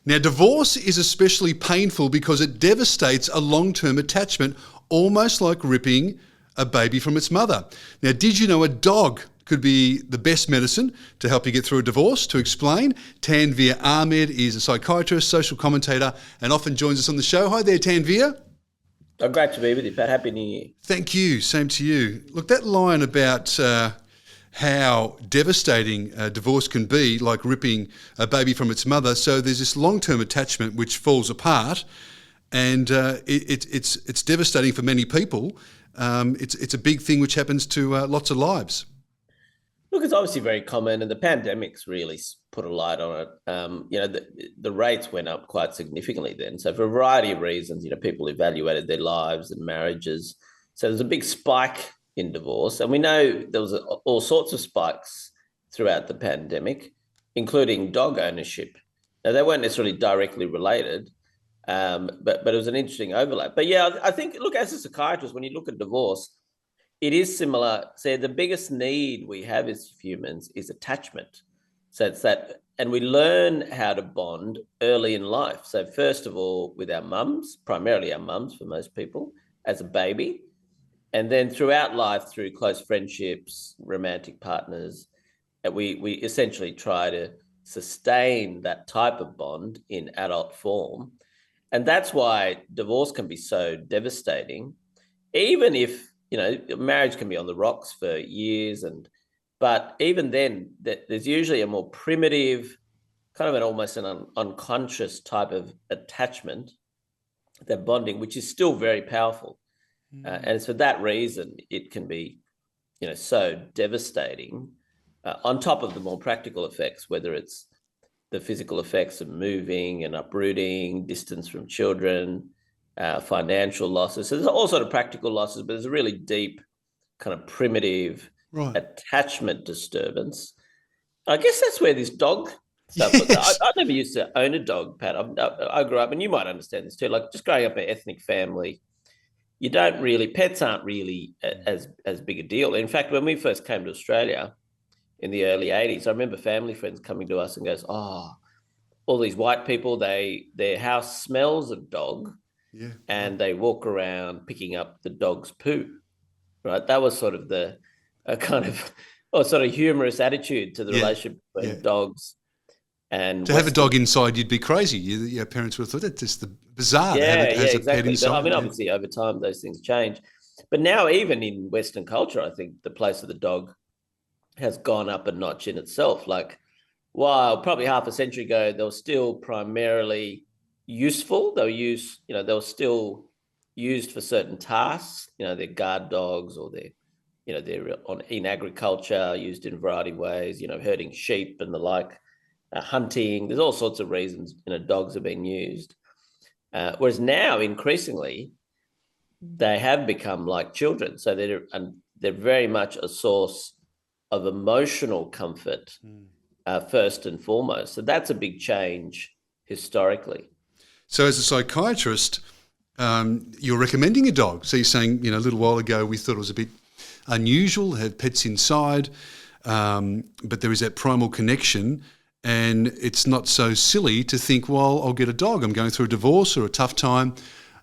Now, divorce is especially painful because it devastates a long-term attachment, almost like ripping a baby from its mother. Now, did you know a dog could be the best medicine to help you get through a divorce? To explain, Tanveer Ahmed is a psychiatrist, social commentator, and often joins us on the show. Hi there, Tanveer. Oh, great to be with you, Pat. Happy New Year. Thank you. Same to you. Look, that line about how devastating divorce can be, like ripping a baby from its mother. So there's this long-term attachment which falls apart, and it's devastating for many people. It's a big thing which happens to lots of lives. Look, it's obviously very common, and the pandemic's really put a light on it. The rates went up quite significantly then. So for a variety of reasons, people evaluated their lives and marriages. So there's a big spike in divorce. And we know there was all sorts of spikes throughout the pandemic, including dog ownership. Now, they weren't necessarily directly related, but it was an interesting overlap. But yeah, I think, look, as a psychiatrist, when you look at divorce, it is similar. So the biggest need we have as humans is attachment. So it's that, and we learn how to bond early in life. So first of all, with our mums, primarily our mums for most people, as a baby. And then throughout life, through close friendships, romantic partners, we essentially try to sustain that type of bond in adult form. And that's why divorce can be so devastating, even if, marriage can be on the rocks for years. But even then, there's usually a more primitive, kind of almost an unconscious type of attachment, that bonding, which is still very powerful. And it's for that reason it can be, so devastating, on top of the more practical effects, whether it's the physical effects of moving and uprooting, distance from children, financial losses. So there's all sort of practical losses, but there's a really deep kind of primitive attachment disturbance. I guess that's where this dog stuff was. I never used to own a dog, Pat. I grew up, and you might understand this too, like just growing up in an ethnic family, pets aren't really as big a deal. In fact, when we first came to Australia in the early 80s, I remember family friends coming to us and goes, "Oh, all these white people, their house smells of dog, and they walk around picking up the dog's poo." Right? That was sort of the sort of humorous attitude to the relationship between dogs. And to have a dog inside, you'd be crazy. Your parents would have thought that's just bizarre to have it as a pet inside. But, obviously, over time, those things change. But now, even in Western culture, I think the place of the dog has gone up a notch in itself. Like, while probably half a century ago, they were still primarily useful. They were still used for certain tasks. They're guard dogs, or they're in agriculture, used in a variety of ways. Herding sheep and the like. Hunting, there's all sorts of reasons dogs are being used, whereas now increasingly they have become like children, so they're very much a source of emotional comfort, first and foremost. So that's a big change historically. So as a psychiatrist, you're recommending a dog. So you're saying, a little while ago we thought it was a bit unusual to have pets inside, but there is that primal connection. And it's not so silly to think, well, I'll get a dog. I'm going through a divorce or a tough time.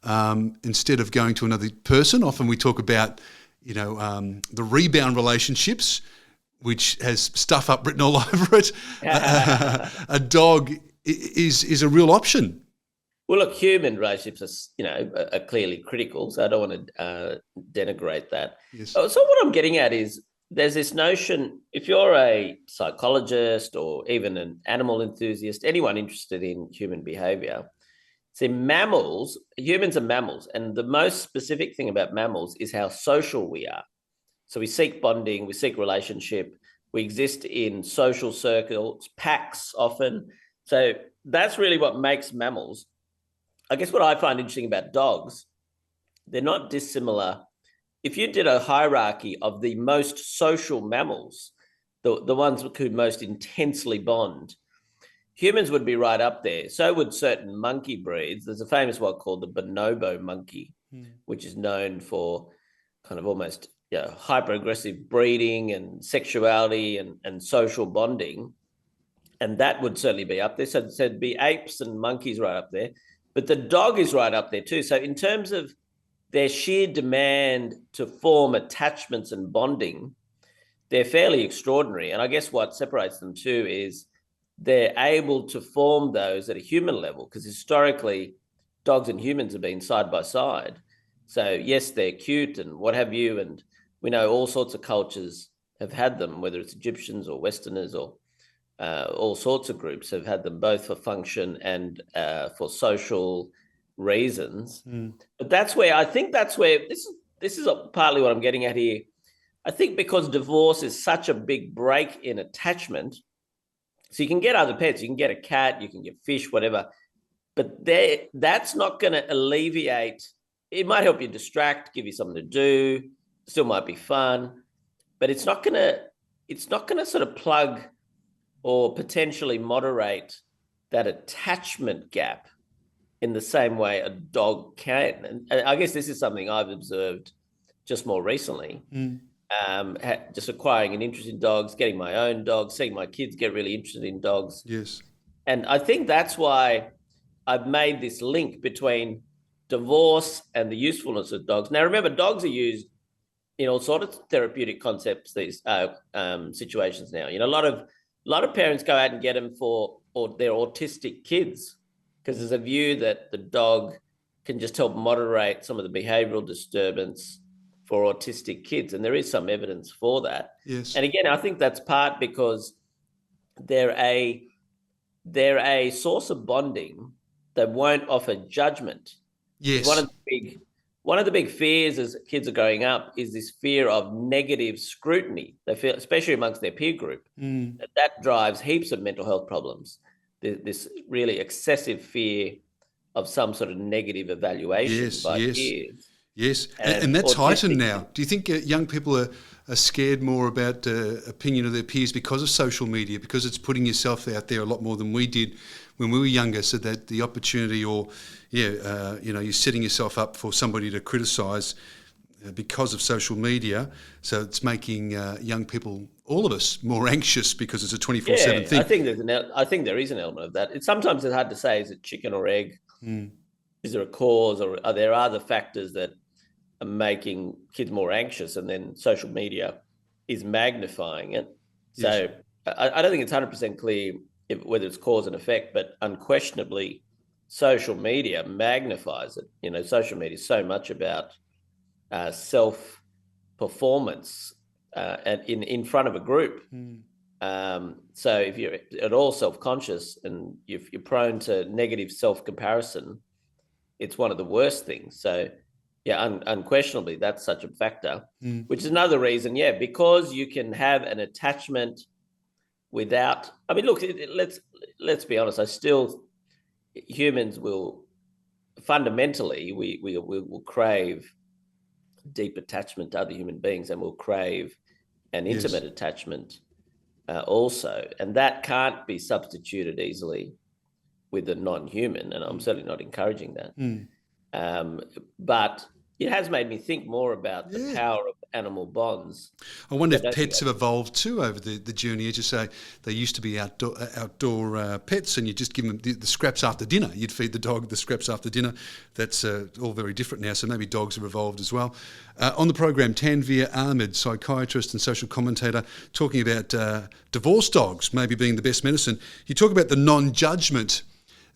Instead of going to another person, often we talk about, the rebound relationships, which has stuff up written all over it. A dog is a real option. Well, look, human relationships are clearly critical, so I don't want to denigrate that. Yes. So what I'm getting at is, there's this notion, if you're a psychologist or even an animal enthusiast, anyone interested in human behavior, see, humans are mammals. And the most specific thing about mammals is how social we are. So we seek bonding, we seek relationship, we exist in social circles, packs often. So that's really what makes mammals. I guess what I find interesting about dogs, they're not dissimilar. If you did a hierarchy of the most social mammals, the ones who could most intensely bond, humans would be right up there. So would certain monkey breeds. There's a famous one called the bonobo monkey, which is known for kind of almost hyper-aggressive breeding and sexuality and social bonding. And that would certainly be up there. So it'd be apes and monkeys right up there. But the dog is right up there too. So in terms of their sheer demand to form attachments and bonding, they're fairly extraordinary. And I guess what separates them too is they're able to form those at a human level, because historically dogs and humans have been side by side. So yes, they're cute and what have you. And we know all sorts of cultures have had them, whether it's Egyptians or Westerners or all sorts of groups have had them both for function and for social reasons. But that's where this is partly what I'm getting at here. I think because divorce is such a big break in attachment, so you can get other pets, you can get a cat, you can get fish, whatever, but that's not going to alleviate. It might help you distract, give you something to do, still might be fun, but it's not going to sort of plug or potentially moderate that attachment gap in the same way a dog can. And I guess this is something I've observed just more recently, just acquiring an interest in dogs, getting my own dog, seeing my kids get really interested in dogs. Yes. And I think that's why I've made this link between divorce and the usefulness of dogs. Now, remember, dogs are used in all sorts of therapeutic concepts, these situations now. A lot of parents go out and get them for their autistic kids, because there's a view that the dog can just help moderate some of the behavioral disturbance for autistic kids. And there is some evidence for that. Yes. And again, I think that's part because they're a source of bonding that won't offer judgment. Yes. One of the big fears as kids are growing up is this fear of negative scrutiny. They feel, especially amongst their peer group, that drives heaps of mental health problems. This really excessive fear of some sort of negative evaluation by peers. Yes, and that's heightened now. Do you think young people are scared more about the opinion of their peers because of social media, because it's putting yourself out there a lot more than we did when we were younger, so that the opportunity you're setting yourself up for somebody to criticise because of social media, so it's making young people, all of us, more anxious because it's a 24/7 thing. I think there is an element of that. Sometimes it's hard to say, is it chicken or egg? Is there a cause, or are there other factors that are making kids more anxious, and then social media is magnifying it? Yes. So I don't think it's 100% clear whether it's cause and effect, but unquestionably social media magnifies it. Social media is so much about self-performance and in front of a group. So if you're at all self-conscious and you're prone to negative self-comparison, it's one of the worst things. So unquestionably, that's such a factor, which is another reason, because you can have an attachment without, I mean, look, let's be honest, humans will fundamentally, we will crave deep attachment to other human beings, and will crave an intimate attachment also. And that can't be substituted easily with a non-human, and I'm certainly not encouraging that. But it has made me think more about the power of animal bonds. I wonder if pets have evolved too over the journey. As you say, they used to be outdoor pets, and you just give them the scraps after dinner. You'd feed the dog the scraps after dinner. That's all very different now, so maybe dogs have evolved as well. On the program, Tanveer Ahmed, psychiatrist and social commentator, talking about divorce dogs maybe being the best medicine. You talk about the non-judgment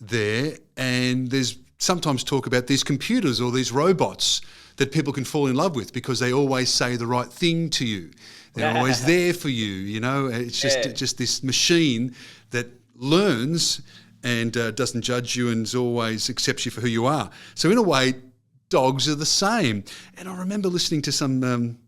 there, and there's sometimes talk about these computers or these robots that people can fall in love with because they always say the right thing to you. They're always there for you, It's just this machine that learns and doesn't judge you and always accepts you for who you are. So in a way, dogs are the same. And I remember listening to some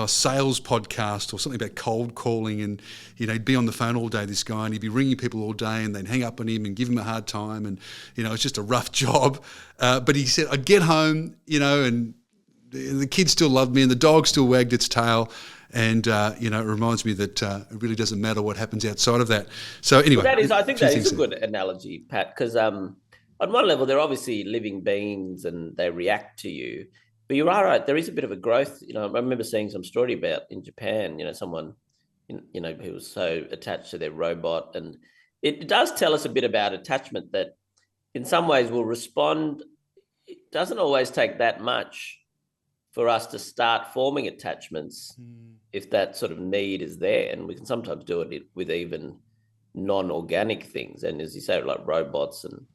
sales podcast or something about cold calling, and he'd be on the phone all day, this guy, and he'd be ringing people all day, and they'd hang up on him and give him a hard time, and it's just a rough job. But he said, I'd get home, and the kids still loved me, and the dog still wagged its tail, and it reminds me that it really doesn't matter what happens outside of that. So anyway, I think that is a good analogy, Pat, because on one level they're obviously living beings and they react to you. But you are right. There is a bit of a growth. I remember seeing some story about in Japan, someone, who was so attached to their robot, and it does tell us a bit about attachment, that in some ways we'll respond. It doesn't always take that much for us to start forming attachments if that sort of need is there. And we can sometimes do it with even non-organic things. And as you say, like robots and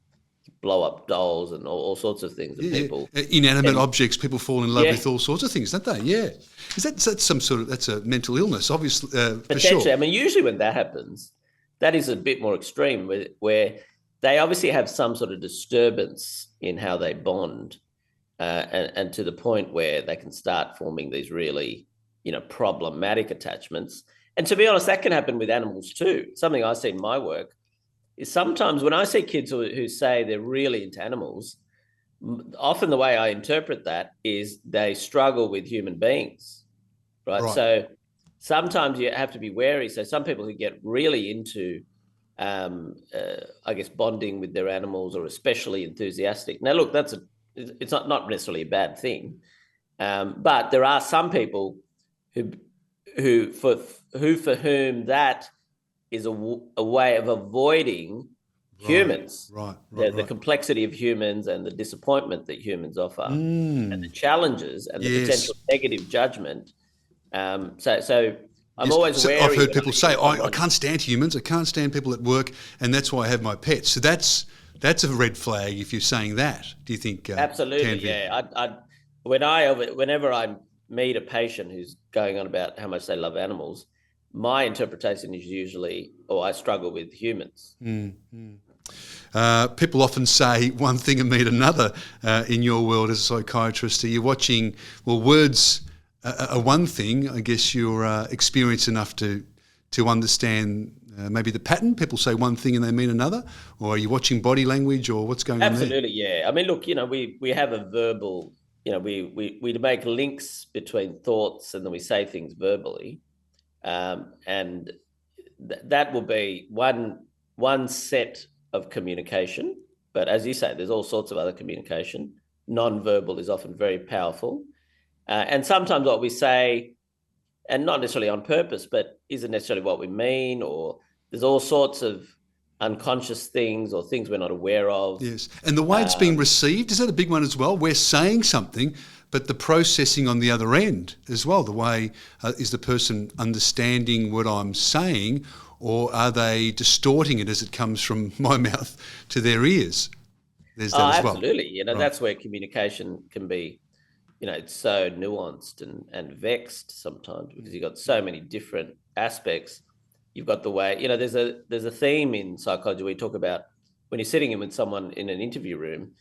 blow up dolls and all sorts of things that people... Inanimate objects, people fall in love with all sorts of things, don't they? Yeah. Is that's some sort of, that's a mental illness, obviously, for sure. I mean, usually when that happens, that is a bit more extreme, where they obviously have some sort of disturbance in how they bond, and to the point where they can start forming these really, problematic attachments. And to be honest, that can happen with animals too. Something I see in my work is sometimes when I see kids who say they're really into animals, often the way I interpret that is they struggle with human beings, right? So sometimes you have to be wary. So some people who get really into, I guess, bonding with their animals, or especially enthusiastic. Now, look, it's not necessarily a bad thing, but there are some people for whom that is a way of avoiding humans, the complexity of humans and the disappointment that humans offer, and the challenges and the potential negative judgment. So I'm always wary. I've heard people say, I can't stand humans, I can't stand people at work, and that's why I have my pets. So that's a red flag if you're saying that. Do you think? Absolutely, Tanveer? Yeah. Whenever I meet a patient who's going on about how much they love animals, my interpretation is usually, I struggle with humans. People often say one thing and mean another in your world as a psychiatrist. Are you watching, words are one thing, I guess you're experienced enough to understand maybe the pattern. People say one thing and they mean another, or are you watching body language, or what's going on there? Absolutely, yeah. I mean, look, we have a verbal, we make links between thoughts and then we say things verbally. And that will be one set of communication. But as you say, there's all sorts of other communication. Non-verbal is often very powerful. And sometimes what we say, and not necessarily on purpose, but isn't necessarily what we mean, or there's all sorts of unconscious things or things we're not aware of. Yes. And the way it's being received, is that a big one as well? We're saying something, but the processing on the other end as well, the way is the person understanding what I'm saying, or are they distorting it as it comes from my mouth to their ears? There's that as well. Absolutely. That's where communication can be, it's so nuanced and vexed sometimes, because you've got so many different aspects. You've got the way, there's a theme in psychology we talk about when you're sitting in with someone in an interview room.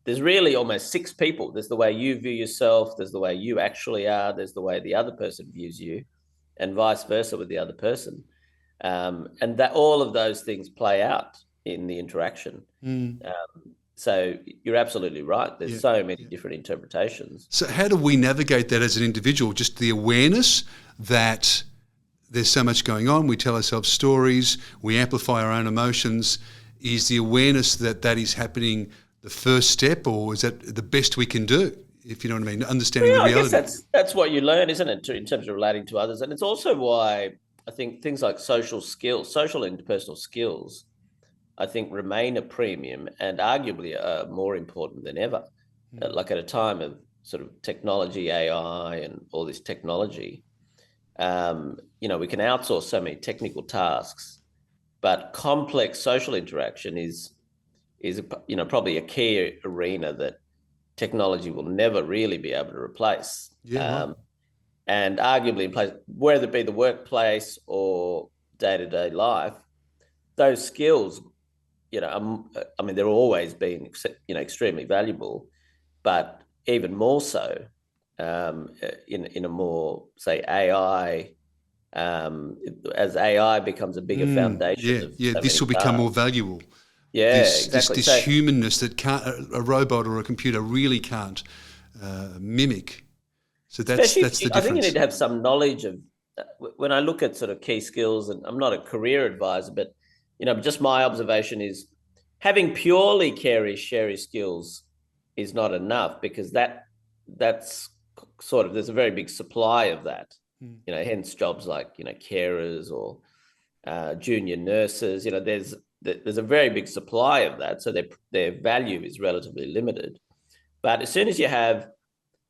There's really almost 6 people. There's the way you view yourself, there's the way you actually are, there's the way the other person views you, and vice versa with the other person. And that all of those things play out in the interaction. So you're absolutely right. There's so many different interpretations. So how do we navigate that as an individual? Just the awareness that there's so much going on. We tell ourselves stories. We amplify our own emotions. Is the awareness that is happening the first step, or is that the best we can do, if you know what I mean, understanding the reality? I guess that's what you learn, isn't it, in terms of relating to others. And it's also why I think things like social skills, social and interpersonal skills, I think remain a premium and arguably are more important than ever. Like at a time of sort of technology, AI and all this technology, we can outsource so many technical tasks, but complex social interaction is probably a key arena that technology will never really be able to replace. And arguably in place, whether it be the workplace or day-to-day life, those skills, they're always been, extremely valuable, but even more so in a more, say, AI, as AI becomes a bigger foundation. This will become more valuable. Exactly. This humanness that a robot or a computer really can't mimic. So that's the difference. I think you need to have some knowledge of, when I look at sort of key skills, and I'm not a career advisor, but just my observation is having purely carey skills is not enough, because that's sort of, there's a very big supply of that. Hence jobs like carers or junior nurses. there's a very big supply of that, so their value is relatively limited. But as soon as you have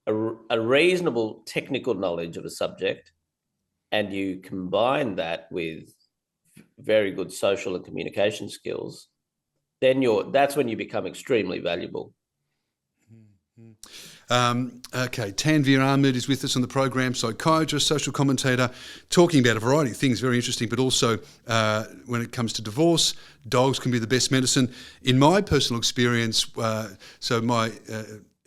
a reasonable technical knowledge of a subject, and you combine that with very good social and communication skills, then that's when you become extremely valuable. Okay, Tanveer Ahmed is with us on the program, psychiatrist, social commentator, talking about a variety of things, very interesting, but also when it comes to divorce, dogs can be the best medicine. In my personal experience, so my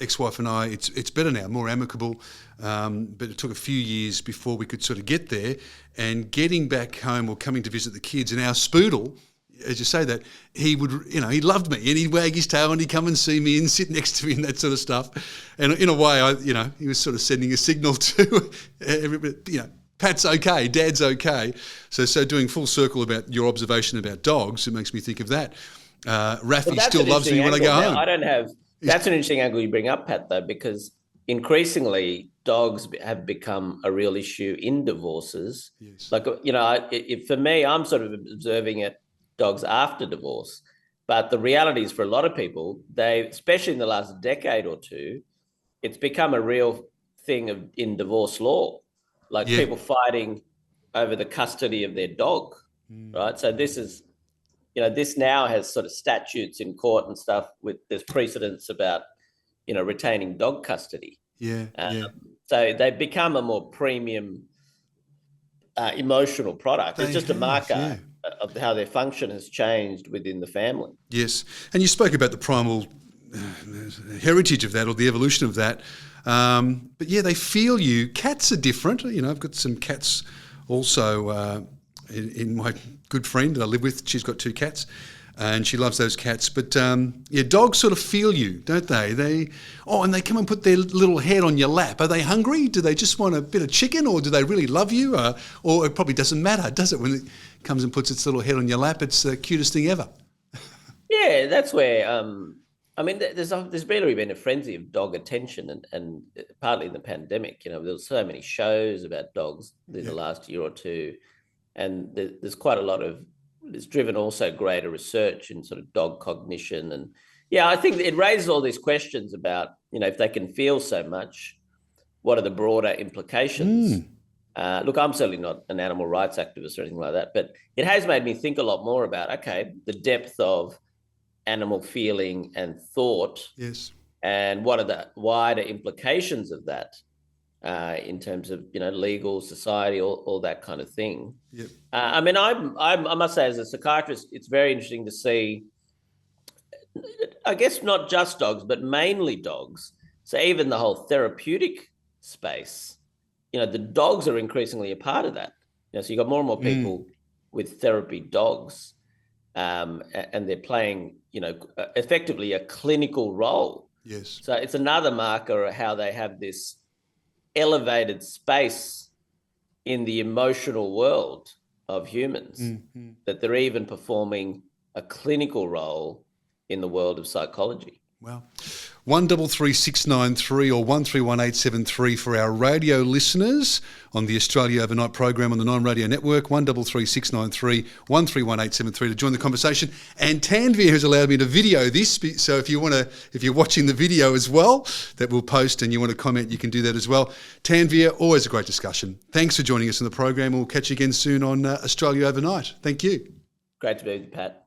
ex-wife and I, it's better now, more amicable, but it took a few years before we could sort of get there. And getting back home or coming to visit the kids, and our Spoodle, as you say that, he would, he loved me, and he'd wag his tail and he'd come and see me and sit next to me and that sort of stuff. And in a way, he was sort of sending a signal to everybody, Pat's okay, Dad's okay. So doing full circle about your observation about dogs, it makes me think of that. Rafi still loves me when I go home. That's an interesting angle you bring up, Pat, though, because increasingly dogs have become a real issue in divorces. Yes. Like, for me, I'm sort of observing it, dogs after divorce. But the reality is, for a lot of people, especially in the last decade or two, it's become a real thing in divorce law, like people fighting over the custody of their dog, right? So this is, this now has sort of statutes in court and stuff there's precedents about, retaining dog custody. So they've become a more premium emotional product. It's just a marker of how their function has changed within the family. Yes. And you spoke about the primal heritage of that, or the evolution of that. But they feel you. Cats are different. I've got some cats also in my good friend that I live with. She's got 2 cats and she loves those cats. But dogs sort of feel you, don't they? And they come and put their little head on your lap. Are they hungry? Do they just want a bit of chicken, or do they really love you? Or it probably doesn't matter, does it? When it comes and puts its little head on your lap, it's the cutest thing ever. Yeah, that's where, there's really been a frenzy of dog attention, and partly in the pandemic, there was so many shows about dogs in the last year or two. And there's quite a lot it's driven also greater research in sort of dog cognition. And I think it raises all these questions about, if they can feel so much, what are the broader implications? Look, I'm certainly not an animal rights activist or anything like that, but it has made me think a lot more about, the depth of animal feeling and thought. Yes. And what are the wider implications of that? In terms of legal, society, all that kind of thing. Yep. I must say, as a psychiatrist, it's very interesting to see, I guess, not just dogs, but mainly dogs. So even the whole therapeutic space, the dogs are increasingly a part of that. So you've got more and more people with therapy dogs, and they're playing, effectively a clinical role. Yes. So it's another marker of how they have this elevated space in the emotional world of humans, that they're even performing a clinical role in the world of psychology. Wow. 133693 or 131873 for our radio listeners on the Australia Overnight program on the Nine Radio Network. 133693 131873 to join the conversation. And Tanveer has allowed me to video this, so if you're watching the video as well that we'll post and you want to comment, you can do that as well. Tanveer, always a great discussion. Thanks for joining us on the program. We'll catch you again soon on Australia Overnight. Thank you. Great to be with you, Pat.